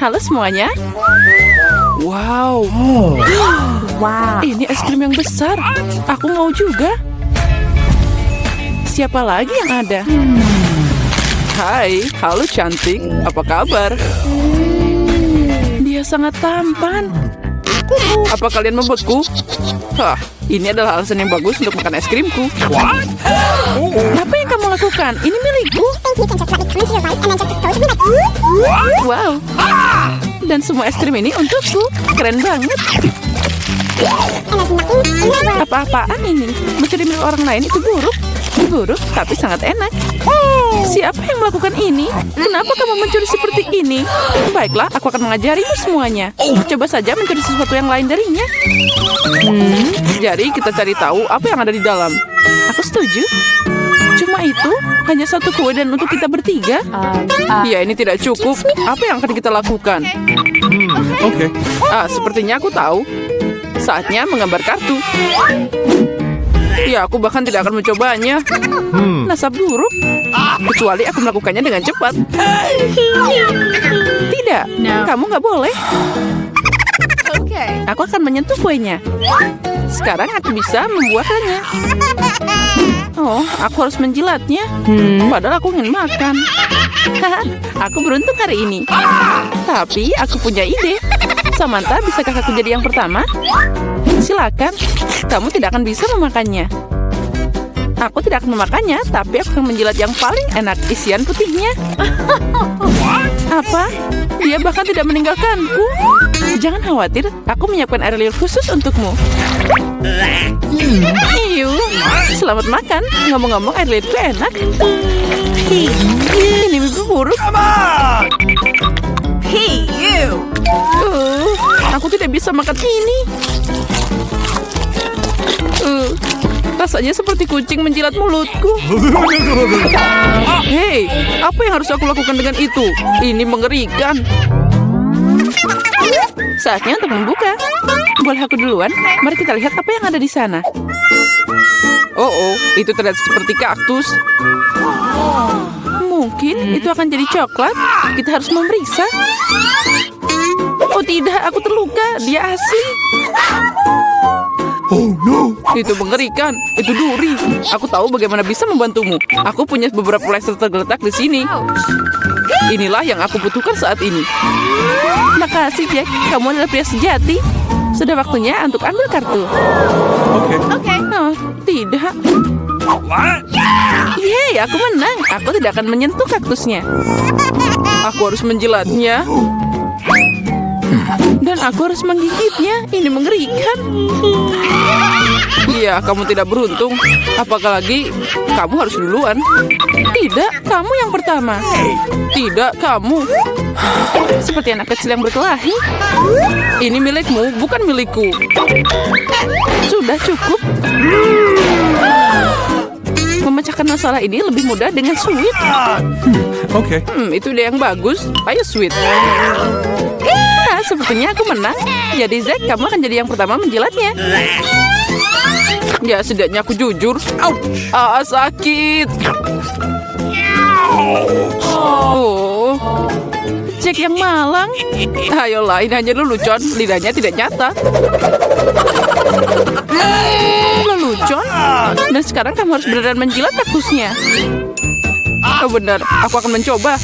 Halo semuanya. Wow. Wow. Ini es krim yang besar. Aku mau juga. Siapa lagi yang ada? Hai, halo cantik. Apa kabar? Dia sangat tampan. Apa kalian membeku? Hah, ini adalah alasan yang bagus untuk makan es krimku. Apa yang kamu lakukan? Ini milikku. Wow. Dan semua es krim ini untukku. Keren banget. Apa-apaan ini? Mencuri milik orang lain itu buruk. Buruk, tapi sangat enak. Siapa yang melakukan ini? Kenapa kamu mencuri seperti ini? Baiklah, aku akan mengajarimu semuanya. Coba saja mencuri sesuatu yang lain darinya. Jadi kita cari tahu apa yang ada di dalam. Aku setuju. Cuma itu, hanya satu kue dan untuk kita bertiga. Ya, ini tidak cukup. Apa yang akan kita lakukan? Oke. Sepertinya aku tahu. Saatnya menggambar kartu. Ya, aku bahkan tidak akan mencobanya. Nasab buruk. Kecuali aku melakukannya dengan cepat. Tidak, kamu nggak boleh. Aku akan menyentuh kuenya. Sekarang aku bisa membuatnya. Oh, aku harus menjilatnya. Padahal aku ingin makan. Aku beruntung hari ini. Tapi aku punya ide. Samantha, bisakah aku jadi yang pertama? Silakan. Kamu tidak akan bisa memakannya. Aku tidak akan memakannya, tapi aku akan menjilat yang paling enak, isian putihnya. Apa? Dia bahkan tidak meninggalkanku. Jangan khawatir, aku menyiapkan air liur khusus untukmu. Iyu, selamat makan. Ngomong-ngomong, air liurku enak. Ini mimpi buruk. Hey, you. Aku tidak bisa makan ini. Rasanya seperti kucing menjilat mulutku. Hei, apa yang harus aku lakukan dengan itu? Ini mengerikan. Saatnya untuk membuka. Boleh aku duluan? Mari kita lihat apa yang ada di sana. Oh, itu terlihat seperti kaktus. Mungkin itu akan jadi coklat. Kita harus memeriksa. Oh tidak, aku terluka. Dia asli. Oh no. Itu mengerikan. Itu duri. Aku tahu bagaimana bisa membantumu. Aku punya beberapa plester tergeletak di sini. Inilah yang aku butuhkan saat ini. Makasih, Jack. Kamu adalah pria sejati. Sudah waktunya untuk ambil kartu. Oke. Oh, tidak. Yeay, aku menang. Aku tidak akan menyentuh kaktusnya. Aku harus menjilatnya. Dan aku harus menggigitnya. Ini mengerikan. Iya, kamu tidak beruntung. Apalagi kamu harus duluan. Tidak, kamu yang pertama. Tidak, kamu. Seperti anak kecil yang berkelahi. Ini milikmu, bukan milikku. Sudah cukup. Memecahkan masalah ini lebih mudah dengan sweet. Oke. Itu ide yang bagus. Ayo sweet. Sepertinya aku menang. Jadi Zack, kamu akan jadi yang pertama menjilatnya. Ya, setidaknya aku jujur. Sakit. Oh, Jack yang malang. Ayolah, ini hanya lelucon. Lidahnya tidak nyata. Lelucon? Dan sekarang kamu harus beneran menjilat kaktusnya. Oh benar, aku akan mencoba.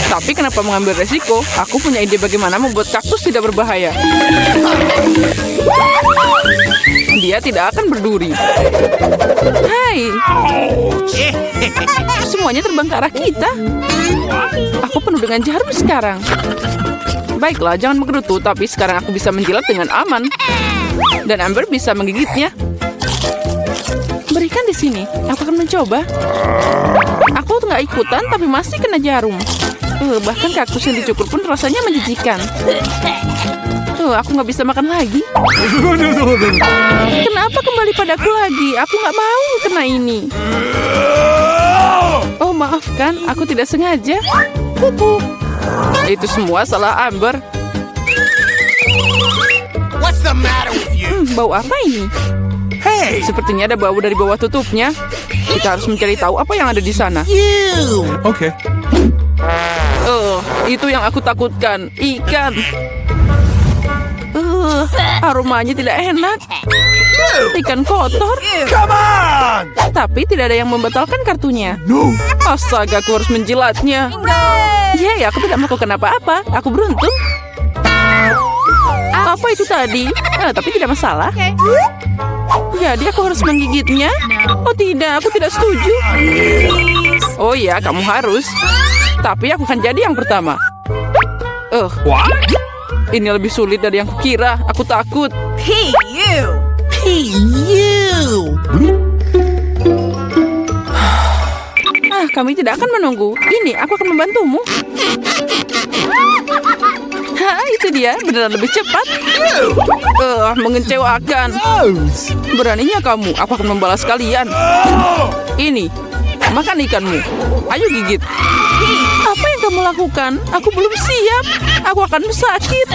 Tapi kenapa mengambil resiko? Aku punya ide bagaimana membuat kaktus tidak berbahaya. Dia tidak akan berduri. Hai. Semuanya terbang ke arah kita. Aku penuh dengan jarum sekarang. Baiklah, jangan menggerutu, tapi sekarang aku bisa menjilat dengan aman. Dan Amber bisa menggigitnya. Berikan di sini. Aku akan mencoba. Aku nggak ikutan, tapi masih kena jarum. Bahkan kaktus yang dicukur pun rasanya menjijikan. Aku nggak bisa makan lagi. Kenapa kembali padaku lagi? Aku nggak mau kena ini. Oh, maafkan. Aku tidak sengaja. Itu semua salah Amber. What's the matter with you? Bau apa ini? Hey, Sepertinya ada bau dari bawah tutupnya. Kita harus mencari tahu apa yang ada di sana. you! Oke. Itu yang aku takutkan, ikan. Aromanya tidak enak. Ikan kotor. Come on! Tapi tidak ada yang membatalkan kartunya. No. Astaga, aku harus menjilatnya. Yeay, aku tidak melakukan apa-apa. Aku beruntung. Apa itu tadi? Tapi tidak masalah. Jadi aku harus menggigitnya? Oh tidak, aku tidak setuju. Oh iya, kamu harus. Tapi aku akan jadi yang pertama. What? Ini lebih sulit dari yang kukira. Aku takut. Hey, you. Kami tidak akan menunggu. Ini, aku akan membantumu. Itu dia. Beneran lebih cepat. Mengecewakan. Beraninya kamu. Aku akan membalas kalian. Ini, makan ikanmu. Ayo gigit. Apa yang kamu lakukan? Aku belum siap. Aku akan sakit.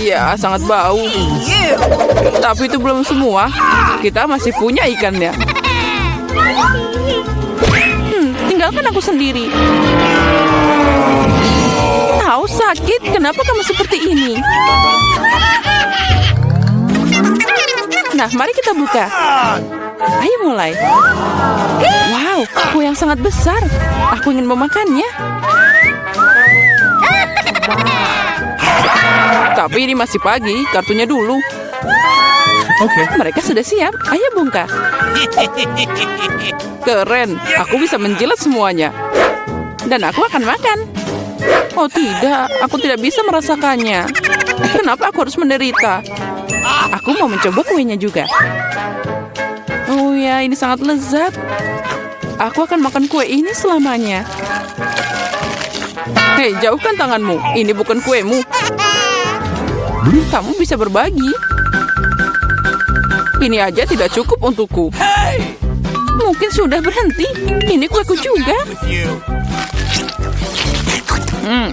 Ya, sangat bau. Tapi itu belum semua. Kita masih punya ikannya. Tinggalkan aku sendiri. Tahu sakit? Kenapa kamu seperti ini? Nah, mari kita buka. Ayo mulai. Wow, kue yang sangat besar. Aku ingin memakannya. Tapi ini masih pagi, kartunya dulu. Okay. Mereka sudah siap. Ayo bongkar. Keren, aku bisa menjilat semuanya. Dan aku akan makan. Oh tidak, aku tidak bisa merasakannya. Kenapa aku harus menderita? Aku mau mencoba kuenya juga. Oh ya, ini sangat lezat. Aku akan makan kue ini selamanya. Hei, jauhkan tanganmu. Ini bukan kuemu. Kamu bisa berbagi. Ini aja tidak cukup untukku. Mungkin sudah berhenti. Ini kueku juga. With you.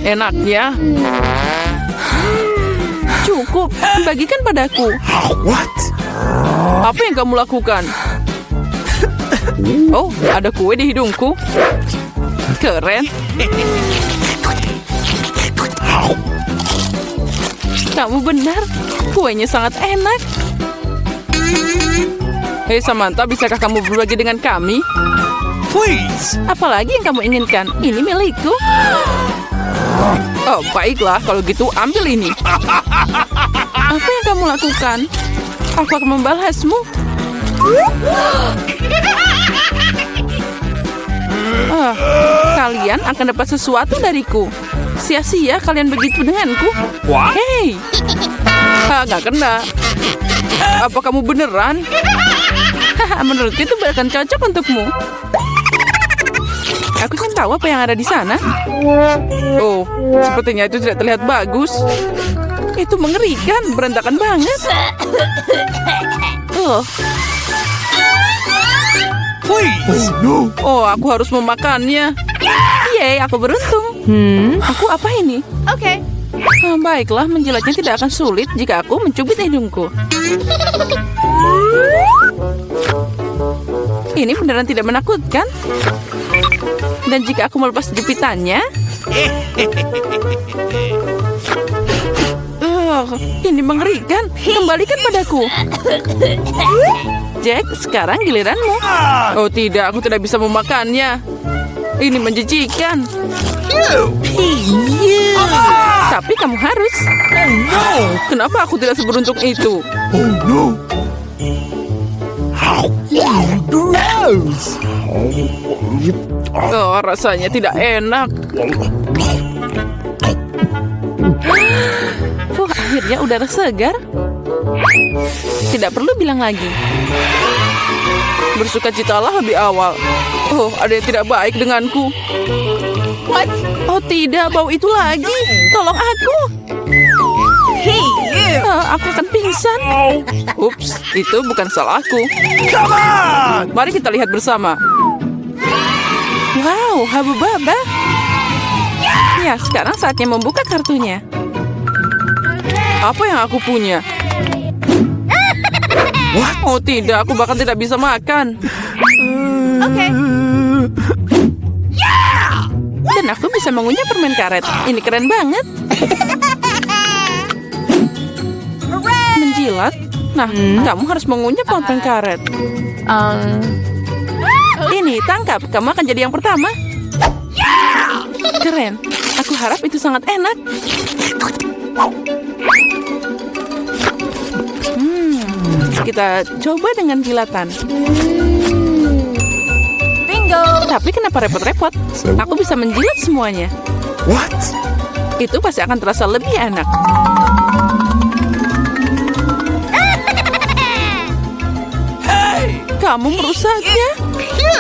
Enaknya. Cukup, bagikan padaku. What? Apa yang kamu lakukan? Oh, ada kue di hidungku. Keren. Kamu benar, kuenya sangat enak. Hei Samantha, bisakah kamu berbagi dengan kami? Please. Apalagi yang kamu inginkan? Ini milikku. Oh, baiklah. Kalau gitu, ambil ini. Apa yang kamu lakukan? Aku akan membalasmu. Kalian akan dapat sesuatu dariku. Sia-sia kalian begitu denganku. What? Hei. Nggak kena. Apa kamu beneran? Menurutku itu bahkan cocok untukmu. Aku ingin tahu apa yang ada di sana. Oh, sepertinya itu tidak terlihat bagus. Itu mengerikan, berantakan banget. Please. No. Oh, aku harus memakannya. Yeay, aku beruntung. Aku apa ini? Okay. Baiklah, menjilatnya tidak akan sulit jika aku mencubit hidungku. Ini beneran tidak menakutkan. Dan jika aku melepas jepitannya... ini mengerikan. Kembalikan padaku. Jack, sekarang giliranmu. Oh tidak, aku tidak bisa memakannya. Ini menjijikan. Tapi kamu harus. Kenapa aku tidak seberuntung itu? Oh no. Gross! Oh, rasanya tidak enak. Akhirnya udara segar. Tidak perlu bilang lagi. Bersukacitalah lebih awal. Oh, ada yang tidak baik denganku. What? Oh tidak, bau itu lagi. Tolong aku. Hey, you. Aku akan pingsan. Ups, itu bukan salahku. Come on! Mari kita lihat bersama. Wow, Habubaba. Ya, sekarang saatnya membuka kartunya. Apa yang aku punya? Oh tidak, aku bahkan tidak bisa makan. Okay. bisa mengunyah permen karet. Ini keren banget. Menjilat? Nah, kamu harus mengunyah permen karet. Ini, tangkap. Kamu akan jadi yang pertama. Keren. Aku harap itu sangat enak. Kita coba dengan jilatan. Bingo. Tapi kenapa repot-repot? Aku bisa menjilat semuanya. What? Itu pasti akan terasa lebih enak. Kamu merusaknya.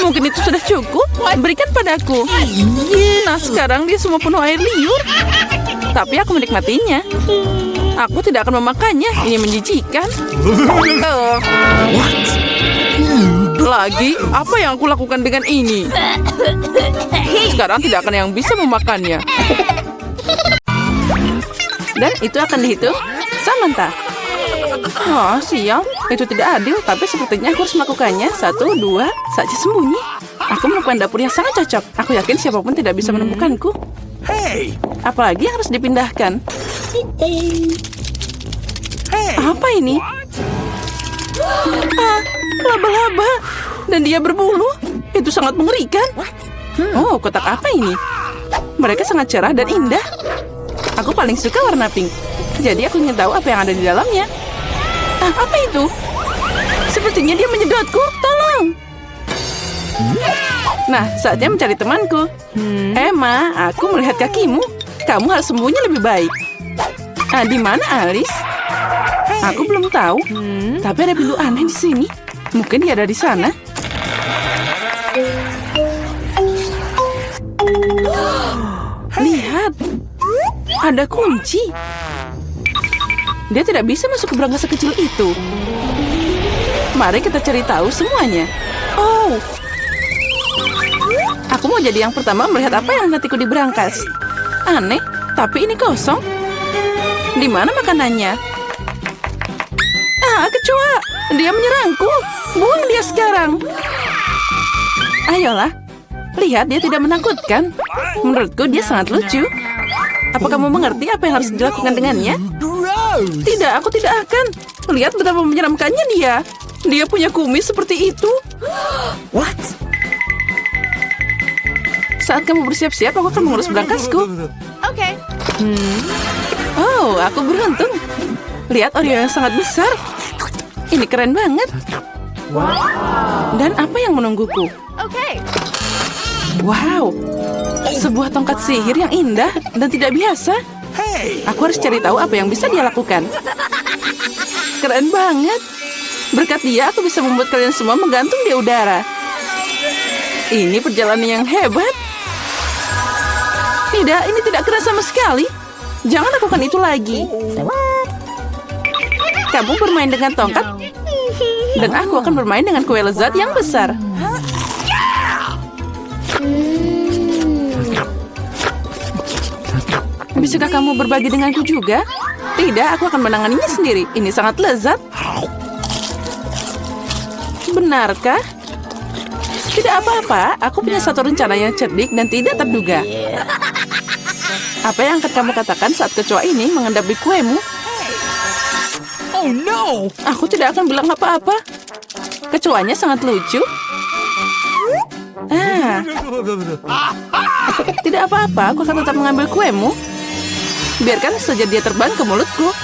Mungkin itu sudah cukup. Berikan padaku. Nah, sekarang dia semua penuh air liur. Tapi aku menikmatinya. Aku tidak akan memakannya. Ini menjijikan. Lagi, apa yang aku lakukan dengan ini? Sekarang tidak akan yang bisa memakannya. Dan itu akan dihitung Samantha. Oh, sial. Itu tidak adil, tapi sepertinya aku harus melakukannya. 1, 2, saja sembunyi. Aku menemukan dapur yang sangat cocok. Aku yakin siapapun tidak bisa menemukanku. Hey! Apalagi yang harus dipindahkan. Apa ini? Laba-laba. Dan dia berbulu. Itu sangat mengerikan. Oh, kotak apa ini? Mereka sangat cerah dan indah. Aku paling suka warna pink. Jadi aku ingin tahu apa yang ada di dalamnya. Apa itu? Sepertinya dia menyedotku. Tolong. Nah, saatnya mencari temanku. Emma, aku melihat kakimu. Kamu harus sembunyi lebih baik. Di mana Alice? Aku belum tahu. Tapi ada pintu aneh di sini. Mungkin dia ada di sana. Lihat. Ada kunci. Dia tidak bisa masuk ke berangkas sekecil itu. Mari kita cari tahu semuanya. Oh. Aku mau jadi yang pertama melihat apa yang nantiku di berangkas. Aneh, tapi ini kosong. Di mana makanannya? Kecoa. Dia menyerangku. Buang dia sekarang. Ayolah. Lihat, dia tidak menakutkan. Menurutku dia sangat lucu. Apa kamu mengerti apa yang harus dilakukan dengannya? Tidak, aku tidak akan. Lihat betapa menyeramkannya dia. Dia punya kumis seperti itu. What? Saat kamu bersiap-siap, aku akan mengurus berangkasku. Okay. Oh, aku beruntung. Lihat Oreo yang sangat besar. Ini keren banget. Dan apa yang menungguku? Okay. Wow, sebuah tongkat sihir yang indah dan tidak biasa. Hey! Aku harus cari tahu apa yang bisa dia lakukan. Keren banget. Berkat dia, aku bisa membuat kalian semua menggantung di udara. Ini perjalanan yang hebat. Tidak, ini tidak keras sama sekali. Jangan lakukan itu lagi. Kamu bermain dengan tongkat, dan aku akan bermain dengan kue lezat yang besar. Bisakah kamu berbagi denganku juga? Tidak, aku akan menanganinya sendiri. Ini sangat lezat. Benarkah? Tidak apa-apa, aku punya satu rencana yang cerdik dan tidak terduga. Apa yang akan kamu katakan saat kecoa ini mengendapi kuemu? Oh no! Aku tidak akan bilang apa-apa. Kecoanya sangat lucu. Tidak apa-apa, aku akan tetap mengambil kuemu. Biarkan saja dia terbang ke mulutku.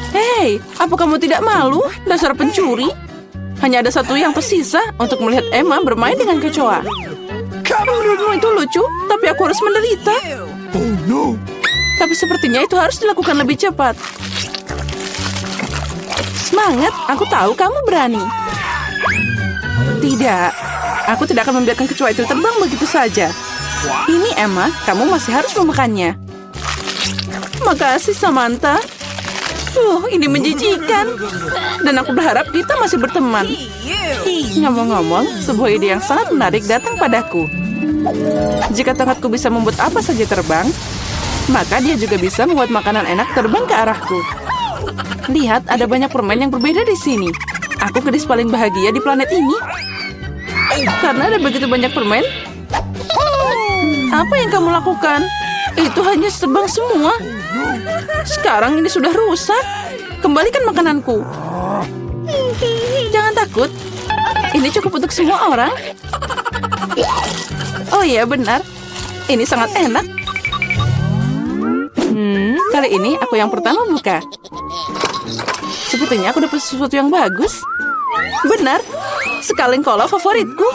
Hei, apa kamu tidak malu, dasar pencuri? Hanya ada satu yang tersisa untuk melihat Emma bermain dengan kecoa. Menurutmu itu lucu, tapi aku harus menderita. Oh no! Tapi sepertinya itu harus dilakukan lebih cepat. Semangat, aku tahu kamu berani. Tidak, aku tidak akan membiarkan kecoa itu terbang begitu saja. Ini Emma, kamu masih harus memakannya. Makasih Samantha. Ini menjijikan. Dan aku berharap kita masih berteman. Ngomong-ngomong, sebuah ide yang sangat menarik datang padaku. Jika tongkatku bisa membuat apa saja terbang, maka dia juga bisa membuat makanan enak terbang ke arahku. Lihat, ada banyak permen yang berbeda di sini. Aku gadis paling bahagia di planet ini. Karena ada begitu banyak permen, Apa yang kamu lakukan? Itu hanya tebang semua. Sekarang ini sudah rusak. Kembalikan makananku. Jangan takut. Ini cukup untuk semua orang. Oh iya, benar. Ini sangat enak. Kali ini aku yang pertama buka. Sepertinya aku dapat sesuatu yang bagus. Benar. Sekaleng cola favoritku.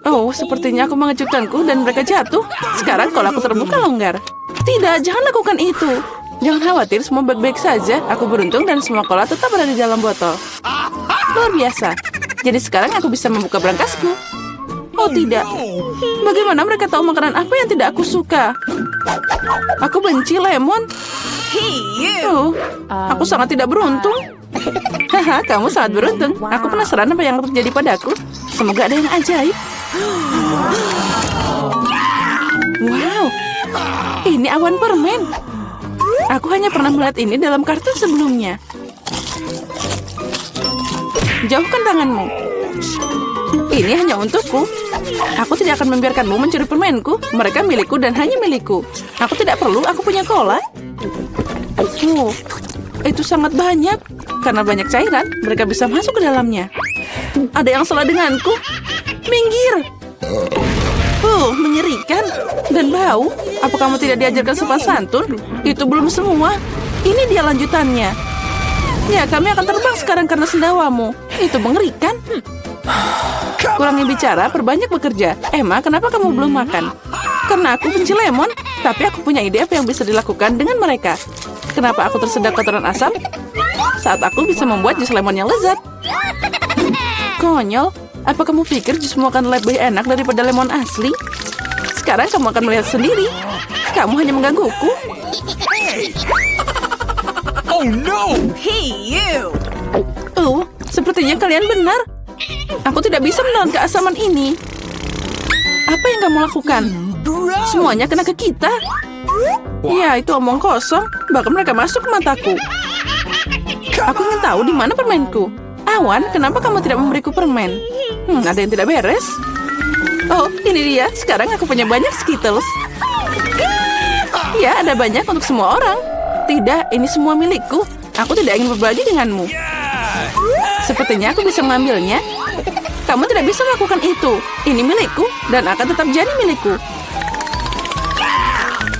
Oh, sepertinya aku mengejutkanku dan mereka jatuh. Sekarang cola aku terbuka longgar. Tidak, jangan lakukan itu. Jangan khawatir, semua baik-baik saja. Aku beruntung dan semua cola tetap berada di dalam botol. Luar biasa. Jadi sekarang aku bisa membuka berangkasku. Oh tidak. Bagaimana mereka tahu makanan apa yang tidak aku suka? Aku benci lemon. Hey, you. Oh, aku sangat tidak beruntung. Haha, kamu sangat beruntung. Aku penasaran apa yang terjadi padaku. Semoga ada yang ajaib. Wow, ini awan permen. Aku hanya pernah melihat ini dalam kartun sebelumnya. Jauhkan tanganmu. Ini hanya untukku. Aku tidak akan membiarkanmu mencuri permenku. Mereka milikku dan hanya milikku. Aku tidak perlu, aku punya cola. Oh, itu sangat banyak. Karena banyak cairan, mereka bisa masuk ke dalamnya. Ada yang salah denganku. Minggir. Mengerikan. Dan bau. Apa kamu tidak diajarkan sopan santun? Itu belum semua. Ini dia lanjutannya. Ya, kami akan terbang sekarang karena sendawamu. Itu mengerikan. Kurangi bicara, perbanyak bekerja. Emma, kenapa kamu belum makan? Karena aku benci lemon. Tapi aku punya ide apa yang bisa dilakukan dengan mereka. Kenapa aku tersedak kotoran asam? Saat aku bisa membuat jus lemon yang lezat. Konyol. Apa kamu pikir jusmu akan lebih enak daripada lemon asli? Sekarang kamu akan melihat sendiri. Kamu hanya menggangguku. Oh no! Hey, you. Oh, sepertinya kalian benar. Aku tidak bisa menahan keasaman ini. Apa yang kamu lakukan? Semuanya kena ke kita. Ya, itu omong kosong. Bahkan mereka masuk ke mataku. Aku ingin tahu di mana permenku. Awan, kenapa kamu tidak memberiku permen? Ada yang tidak beres. Oh, ini dia. Sekarang aku punya banyak Skittles. Ya, ada banyak untuk semua orang. Tidak, ini semua milikku. Aku tidak ingin berbagi denganmu. Sepertinya aku bisa mengambilnya. Kamu tidak bisa melakukan itu. Ini milikku dan akan tetap jadi milikku.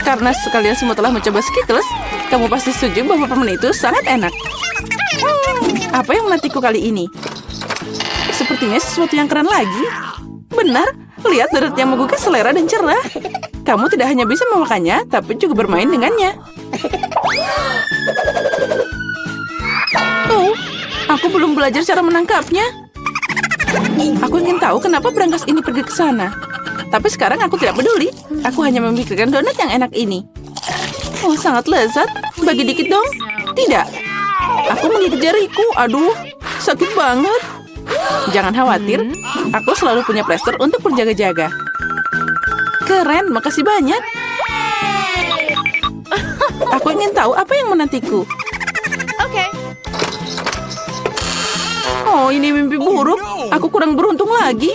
Karena kalian semua telah mencoba Skittles, kamu pasti setuju bahwa permen itu sangat enak. Apa yang menantiku kali ini? Sepertinya sesuatu yang keren lagi. Benar, lihat deret yang menggugah selera dan cerah. Kamu tidak hanya bisa memakannya, tapi juga bermain dengannya. Oh, aku belum belajar cara menangkapnya. Aku ingin tahu kenapa berangkas ini pergi ke sana. Tapi sekarang aku tidak peduli. Aku hanya memikirkan donat yang enak ini. Oh, sangat lezat. Bagi dikit dong. Tidak. Aku menggigit jariku. Aduh, sakit banget. Jangan khawatir. Aku selalu punya plester untuk berjaga-jaga. Keren, makasih banyak. Aku ingin tahu apa yang menantiku. Okay. Oh, ini mimpi buruk. Aku kurang beruntung lagi.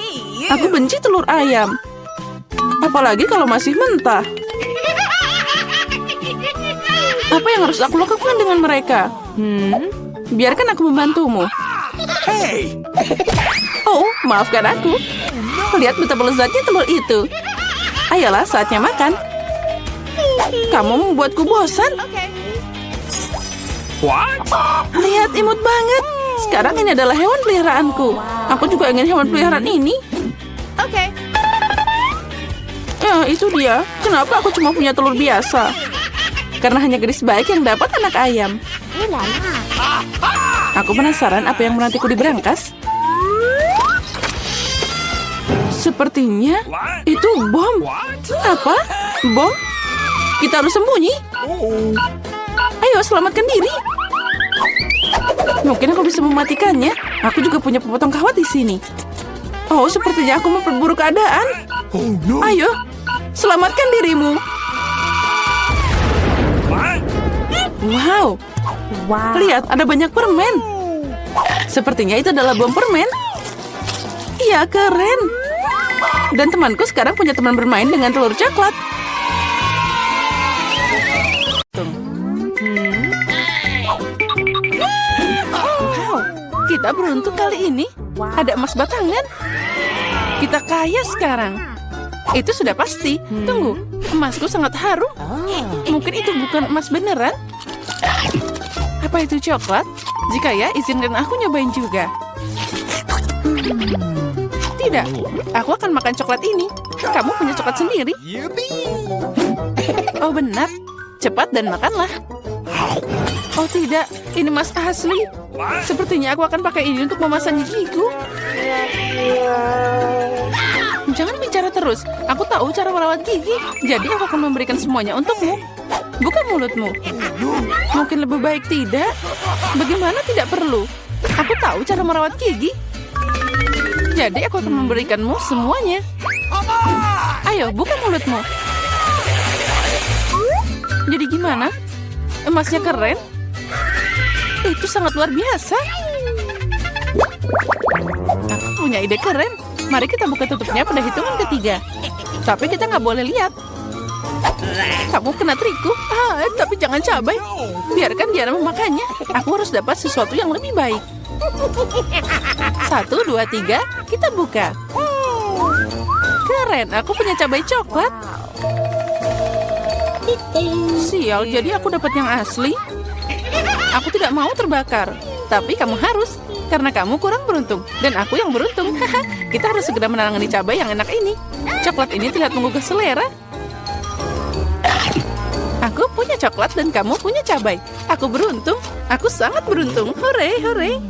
Aku benci telur ayam. Apalagi kalau masih mentah. Apa yang harus aku lakukan dengan mereka? Biarkan aku membantumu. Hey! Oh, maafkan aku. Lihat betapa lezatnya telur itu. Ayolah, saatnya makan. Kamu membuatku bosan. Okay. What? Lihat, imut banget. Sekarang ini adalah hewan peliharaanku. Aku juga ingin hewan peliharaan ini. Okay. Ya, itu dia. Kenapa aku cuma punya telur biasa? Karena hanya gadis baik yang dapat anak ayam. Aku penasaran apa yang menantiku di berangkas. Sepertinya itu bom. Apa? Bom? Kita harus sembunyi. Ayo, selamatkan diri. Mungkin aku bisa mematikannya. Aku juga punya potong kawat di sini. Oh, sepertinya aku memperburuk keadaan. Oh no! Ayo, selamatkan dirimu. Wow. Lihat, ada banyak permen. Sepertinya itu adalah bom permen. Iya, keren. Dan temanku sekarang punya teman bermain dengan telur coklat. Wow, kita beruntung kali ini. Ada emas batangan. Kita kaya sekarang. Itu sudah pasti. Tunggu, emasku sangat harum. Mungkin itu bukan emas beneran. Apa itu coklat? Jika ya, izinkan aku nyobain juga. Tidak, aku akan makan coklat ini. Kamu punya coklat sendiri. Oh benar, cepat dan makanlah. Oh tidak, ini emas asli. Sepertinya aku akan pakai ini untuk memasangi gigiku. Jangan bicara terus. Aku tahu cara merawat gigi. Jadi aku akan memberikan semuanya untukmu. Buka mulutmu. Mungkin lebih baik tidak. Bagaimana tidak perlu? Aku tahu cara merawat gigi. Jadi aku akan memberikanmu semuanya. Ayo, buka mulutmu. Jadi gimana? Emasnya keren? Itu sangat luar biasa. Aku punya ide keren. Mari kita buka tutupnya pada hitungan ketiga. Tapi kita nggak boleh lihat. Kamu kena trikku. Tapi jangan cabai. Biarkan Diana memakannya. Aku harus dapat sesuatu yang lebih baik. 1, 2, 3. Kita buka. Keren, aku punya cabai coklat. Sial, jadi aku dapat yang asli. Aku tidak mau terbakar. Tapi kamu harus. Karena kamu kurang beruntung. Dan aku yang beruntung. Kita harus segera menangani cabai yang enak ini. Coklat ini terlihat menggugah selera. Aku punya coklat dan kamu punya cabai. Aku beruntung. Aku sangat beruntung. Hore, hore.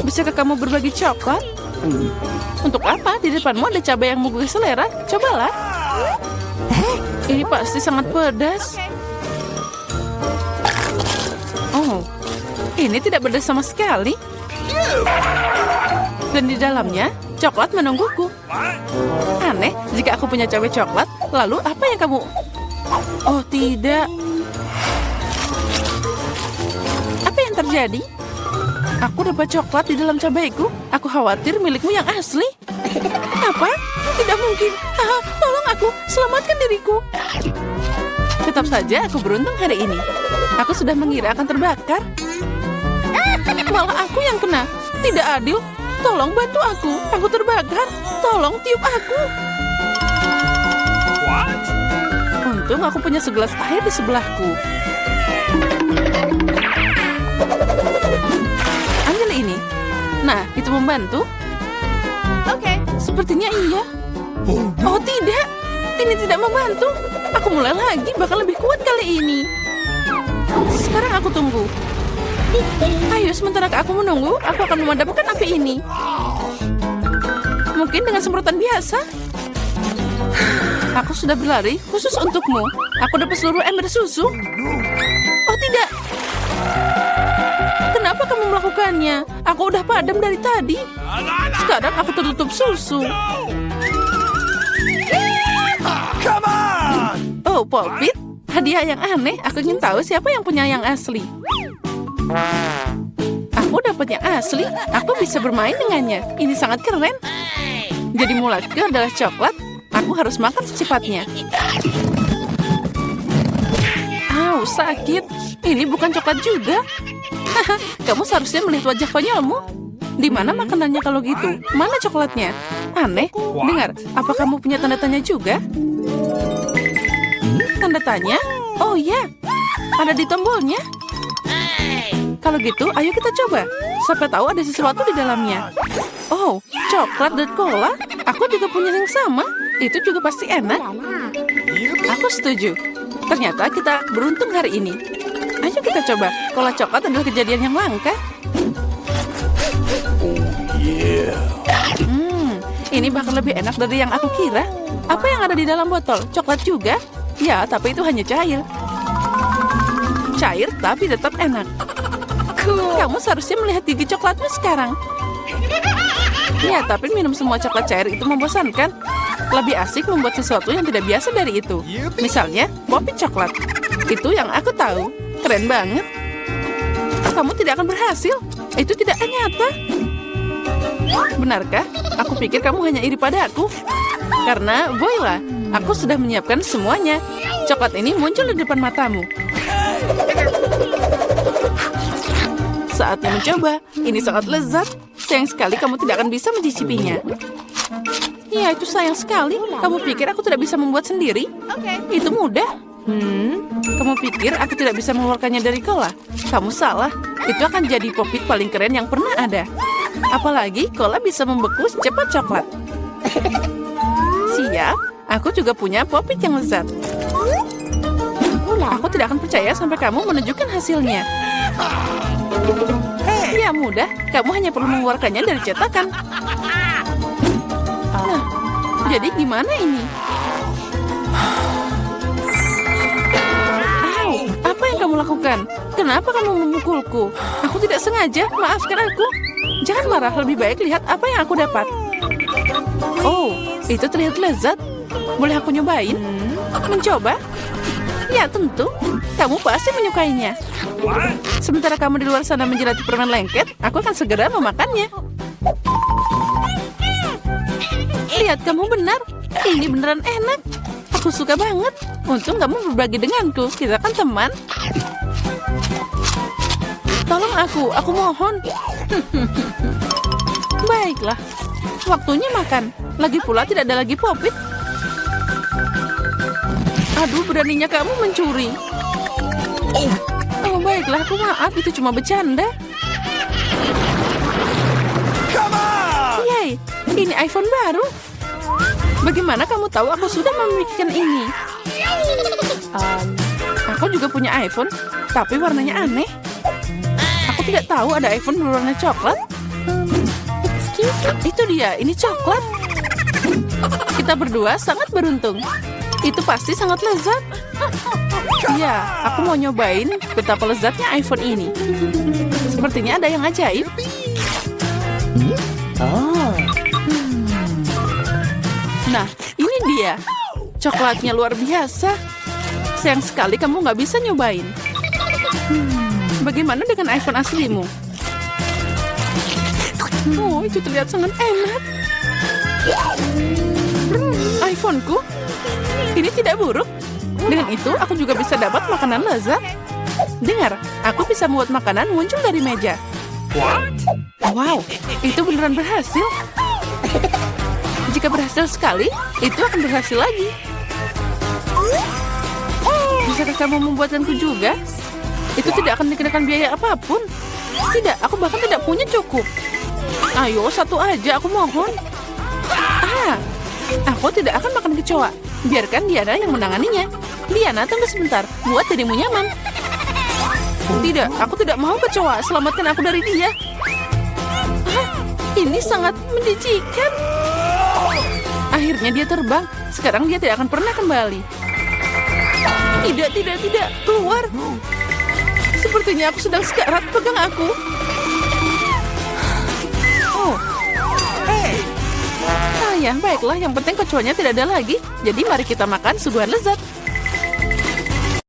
Bisakah kamu berbagi coklat? Untuk apa? Di depanmu ada cabai yang menggugah selera. Cobalah. Ini pasti sangat pedas. Oh, ini tidak pedas sama sekali. Dan di dalamnya, coklat menungguku. Aneh, jika aku punya cabai coklat, lalu apa yang kamu... Oh, tidak. Apa yang terjadi? Aku dapat coklat di dalam cabaiku. Aku khawatir milikmu yang asli. Apa? Tidak mungkin. Tolong aku, selamatkan diriku. Tetap saja aku beruntung hari ini. Aku sudah mengira akan terbakar. Malah aku yang kena. Tidak adil. Tolong bantu aku. Aku terbakar. Tolong tiup aku. Untung aku punya segelas air di sebelahku. Ambil ini. Nah, itu membantu. Okay. Sepertinya iya. Oh tidak. Ini tidak membantu. Aku mulai lagi, bahkan lebih kuat kali ini. Sekarang aku tunggu. Ayo, sementara aku menunggu, aku akan memadamkan api ini. Mungkin dengan semprotan biasa. Aku sudah berlari khusus untukmu. Aku dapat seluruh ember susu. Oh tidak. Kenapa kamu melakukannya? Aku udah padam dari tadi. Sekarang aku tertutup susu. Come on! Oh, Popit. Hadiah yang aneh. Aku ingin tahu siapa yang punya yang asli. Aku dapat yang asli. Aku bisa bermain dengannya. Ini sangat keren. Jadi mulatku adalah coklat. Aku harus makan secepatnya. Au, sakit. Ini bukan coklat juga. Kamu seharusnya melihat wajah konyolmu. Di mana makanannya kalau gitu? Mana coklatnya? Aneh. Dengar, apa kamu punya tanda tanya juga? Tanda tanya? Oh ya, ada di tombolnya. Kalau gitu, ayo kita coba. Siapa tahu ada sesuatu di dalamnya. Oh, coklat dan cola. Aku juga punya yang sama. Itu juga pasti enak. Aku setuju. Ternyata kita beruntung hari ini. Ayo kita coba. Cola coklat adalah kejadian yang langka. Ini bahkan lebih enak dari yang aku kira. Apa yang ada di dalam botol? Coklat juga? Ya, tapi itu hanya cair. Cair tapi tetap enak. Kamu seharusnya melihat gigi coklatmu sekarang. Ya, tapi minum semua coklat cair itu membosankan. Lebih asik membuat sesuatu yang tidak biasa dari itu. Misalnya, popit coklat. Itu yang aku tahu. Keren banget. Kamu tidak akan berhasil. Itu tidak nyata. Benarkah? Aku pikir kamu hanya iri pada aku. Karena, voila, aku sudah menyiapkan semuanya. Coklat ini muncul di depan matamu. Saatnya mencoba. Ini sangat lezat. Sayang sekali kamu tidak akan bisa mencicipinya. Ya, itu sayang sekali. Kamu pikir aku tidak bisa membuat sendiri? Okay. Itu mudah. Kamu pikir aku tidak bisa mengeluarkannya dari cola? Kamu salah. Itu akan jadi popit paling keren yang pernah ada. Apalagi cola bisa membeku secepat coklat. Siap. Aku juga punya popit yang lezat. Aku tidak akan percaya sampai kamu menunjukkan hasilnya. Ya mudah, kamu hanya perlu mengeluarkannya dari cetakan. Nah, jadi gimana ini? Au, apa yang kamu lakukan? Kenapa kamu memukulku? Aku tidak sengaja, maafkan aku. Jangan marah, lebih baik lihat apa yang aku dapat. Oh, itu terlihat lezat. Boleh aku nyobain? Mencoba? Ya tentu, kamu pasti menyukainya. Sementara kamu di luar sana menjelati permen lengket, aku akan segera memakannya. Lihat, kamu benar. Ini beneran enak. Aku suka banget. Untung kamu berbagi denganku. Kita kan teman. Tolong aku mohon. Baiklah, waktunya makan. Lagi pula tidak ada lagi popit. Aduh, beraninya kamu mencuri. Oh, baiklah, aku maaf. Itu cuma bercanda. Come on! Yay, ini iPhone baru. Bagaimana kamu tahu aku sudah memikirkan ini? Aku juga punya iPhone, tapi warnanya aneh. Aku tidak tahu ada iPhone berwarna coklat. Itu dia, ini coklat. Kita berdua sangat beruntung. Itu pasti sangat lezat. Ya, aku mau nyobain betapa lezatnya iPhone ini. Sepertinya ada yang ajaib. Nah, ini dia. Coklatnya luar biasa. Sayang sekali kamu nggak bisa nyobain. Bagaimana dengan iPhone aslimu? Oh, itu terlihat sangat enak. iPhoneku? Ini tidak buruk. Dengan itu, aku juga bisa dapat makanan lezat. Dengar, aku bisa membuat makanan muncul dari meja. Wow, itu beneran berhasil. Jika berhasil sekali, itu akan berhasil lagi. Bisakah kamu membuatkanku juga? Itu tidak akan dikenakan biaya apapun. Tidak, aku bahkan tidak punya cukup. Ayo, satu aja, aku mohon. Aku tidak akan makan kecoa. Biarkan Diana yang menanganinya. Diana, tunggu sebentar. Buat dirimu nyaman. Tidak, aku tidak mau kecoa. Selamatkan aku dari dia. Ini sangat menjijikan. Akhirnya dia terbang. Sekarang dia tidak akan pernah kembali. Tidak. Keluar. Sepertinya aku sedang sekarat. Pegang aku. Oh. Ya, baiklah. Yang penting kecoanya tidak ada lagi. Jadi mari kita makan suguhan lezat.